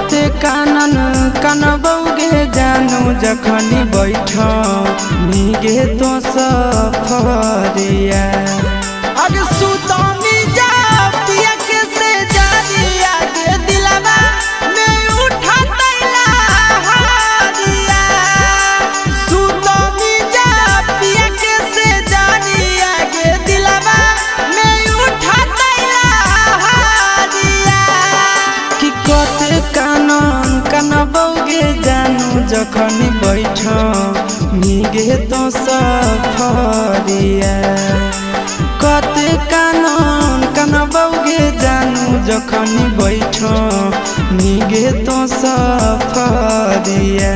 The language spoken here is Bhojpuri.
कते कानन कनबौगे जानू जखनी बैठ मीगे तो सफरिया अरे सुतनी जा पिया के से जानिया के दिलवा में उठा तैला हारिया सुतनी जा पिया के से जानिया के दिलवा में उठा तैला हारिया कि कते कानन कनबौगे जानू जखनी बैठ मीगे तो सफरिया कते कानन कनबौगे जानू जखनी बैठ मीगे तो सफरिया।